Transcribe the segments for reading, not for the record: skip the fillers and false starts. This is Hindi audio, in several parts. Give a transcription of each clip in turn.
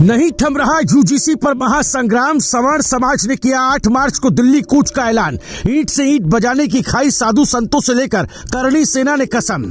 नहीं थम रहा यूजीसी पर महासंग्राम। सवर्ण समाज ने किया 8 मार्च को दिल्ली कूच का ऐलान। ईंट से ईंट बजाने की खाई साधु संतों से लेकर करणी सेना ने कसम।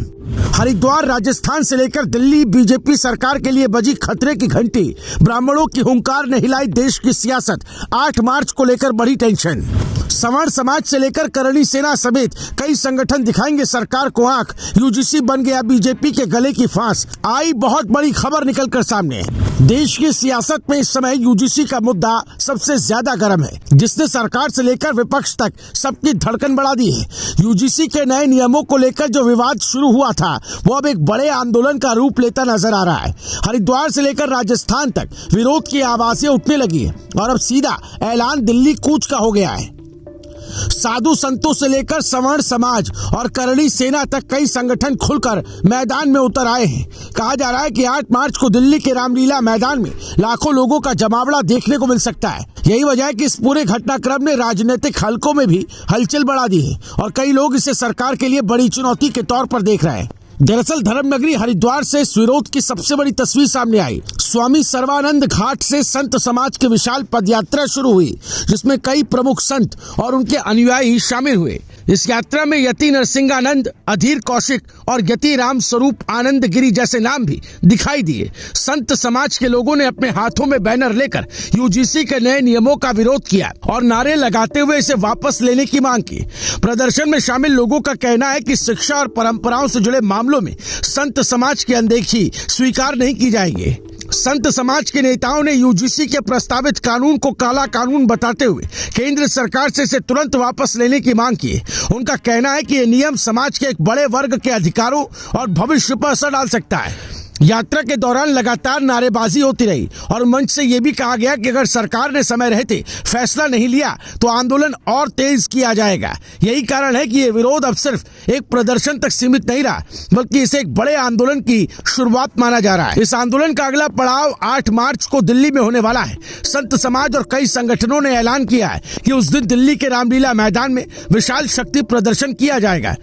हरिद्वार राजस्थान से लेकर दिल्ली बीजेपी सरकार के लिए बजी खतरे की घंटी। ब्राह्मणों की हुंकार ने हिलाई देश की सियासत। 8 मार्च को लेकर बड़ी टेंशन। सवर्ण समाज से लेकर करणी सेना समेत कई संगठन दिखाएंगे सरकार को आंख। यूजीसी बन गया बीजेपी के गले की फांस। आई बहुत बड़ी खबर निकलकर सामने। देश की सियासत में इस समय यूजीसी का मुद्दा सबसे ज्यादा गर्म है, जिसने सरकार से लेकर विपक्ष तक सबकी धड़कन बढ़ा दी है। यूजीसी के नए नियमों को लेकर जो विवाद शुरू हुआ था वो अब एक बड़े आंदोलन का रूप लेता नजर आ रहा है। हरिद्वार से लेकर राजस्थान तक विरोध की आवाजें उठने लगी है और अब सीधा ऐलान दिल्ली कूच का हो गया है। साधु संतों से लेकर सवर्ण समाज और करणी सेना तक कई संगठन खुलकर मैदान में उतर आए हैं। कहा जा रहा है कि 8 मार्च को दिल्ली के रामलीला मैदान में लाखों लोगों का जमावड़ा देखने को मिल सकता है। यही वजह है कि इस पूरे घटनाक्रम ने राजनीतिक हलकों में भी हलचल बढ़ा दी है और कई लोग इसे सरकार के लिए बड़ी चुनौती के तौर पर देख रहे हैं। दरअसल धर्मनगरी हरिद्वार से इस विरोध की सबसे बड़ी तस्वीर सामने आई। स्वामी सर्वानंद घाट से संत समाज की विशाल पदयात्रा शुरू हुई, जिसमें कई प्रमुख संत और उनके अनुयायी शामिल हुए। इस यात्रा में यति नरसिंहानंद, अधीर कौशिक और यति राम स्वरूप आनंद गिरी जैसे नाम भी दिखाई दिए। संत समाज के लोगों ने अपने हाथों में बैनर लेकर यूजीसी के नए नियमों का विरोध किया और नारे लगाते हुए इसे वापस लेने की मांग की। प्रदर्शन में शामिल लोगों का कहना है कि शिक्षा और परंपराओं से जुड़े मामलों में संत समाज की अनदेखी स्वीकार नहीं की जाएगी। संत समाज के नेताओं ने यूजीसी के प्रस्तावित कानून को काला कानून बताते हुए केंद्र सरकार से इसे तुरंत वापस लेने की मांग की। उनका कहना है कि ये नियम समाज के एक बड़े वर्ग के अधिकारों और भविष्य पर असर डाल सकता है। यात्रा के दौरान लगातार नारेबाजी होती रही और मंच से यह भी कहा गया कि अगर सरकार ने समय रहते फैसला नहीं लिया तो आंदोलन और तेज किया जाएगा। यही कारण है कि ये विरोध अब सिर्फ एक प्रदर्शन तक सीमित नहीं रहा, बल्कि इसे एक बड़े आंदोलन की शुरुआत माना जा रहा है। इस आंदोलन का अगला पड़ाव 8 मार्च को दिल्ली में होने वाला है। संत समाज और कई संगठनों ने ऐलान किया है कि उस दिन दिल्ली के रामलीला मैदान में विशाल शक्ति प्रदर्शन किया जाएगा।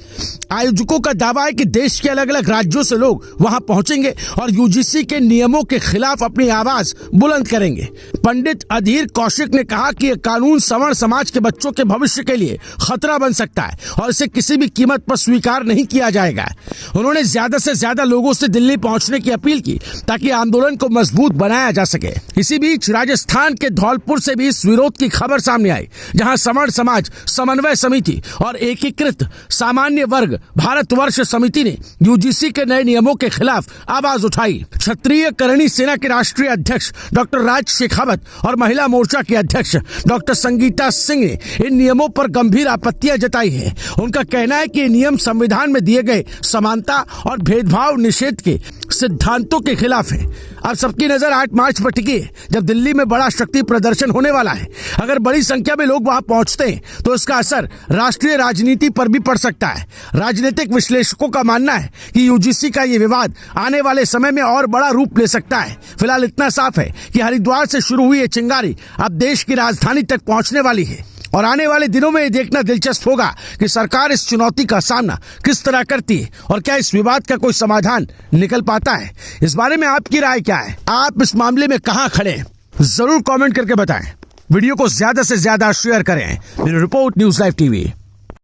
आयोजकों का दावा है कि देश के अलग अलग राज्यों से लोग वहां पहुंचेंगे और यूजीसी के नियमों के खिलाफ अपनी आवाज बुलंद करेंगे। पंडित अधीर कौशिक ने कहा कि यह कानून सवर्ण समाज के बच्चों के भविष्य के लिए खतरा बन सकता है और इसे किसी भी कीमत पर स्वीकार नहीं किया जाएगा। उन्होंने ज्यादा से ज्यादा लोगों से दिल्ली पहुंचने की अपील की ताकि आंदोलन को मजबूत बनाया जा सके। इसी बीच राजस्थान के धौलपुर से भी इस विरोध की खबर सामने आई, जहां सवर्ण समाज समन्वय समिति और एकीकृत सामान्य वर्ग भारतवर्ष समिति ने यूजीसी के नए नियमों के खिलाफ आवाज उठाई। क्षत्रिय करणी सेना के राष्ट्रीय अध्यक्ष डॉक्टर राज शेखावत और महिला मोर्चा के अध्यक्ष डॉक्टर संगीता सिंह ने इन नियमों पर गंभीर आपत्तियां जताई है। उनका कहना है कि ये नियम संविधान में दिए गए समानता और भेदभाव निषेध के सिद्धांतों के खिलाफ है। अब सबकी नजर 8 मार्च पर टिकी है, जब दिल्ली में बड़ा शक्ति प्रदर्शन होने वाला है। अगर बड़ी संख्या में लोग वहां पहुंचते हैं तो इसका असर राष्ट्रीय राजनीति पर भी पड़ सकता है। राजनीतिक विश्लेषकों का मानना है कि यूजीसी का ये विवाद आने वाले समय में और बड़ा रूप ले सकता है। फिलहाल इतना साफ है कि हरिद्वार से शुरू हुई ये चिंगारी अब देश की राजधानी तक पहुंचने वाली है और आने वाले दिनों में ये देखना दिलचस्प होगा कि सरकार इस चुनौती का सामना किस तरह करती है और क्या इस विवाद का कोई समाधान निकल पाता है। इस बारे में आपकी राय क्या है? आप इस मामले में कहां खड़े हैं? जरूर कमेंट करके बताएं। वीडियो को ज्यादा से ज्यादा शेयर करें। Report news live TV.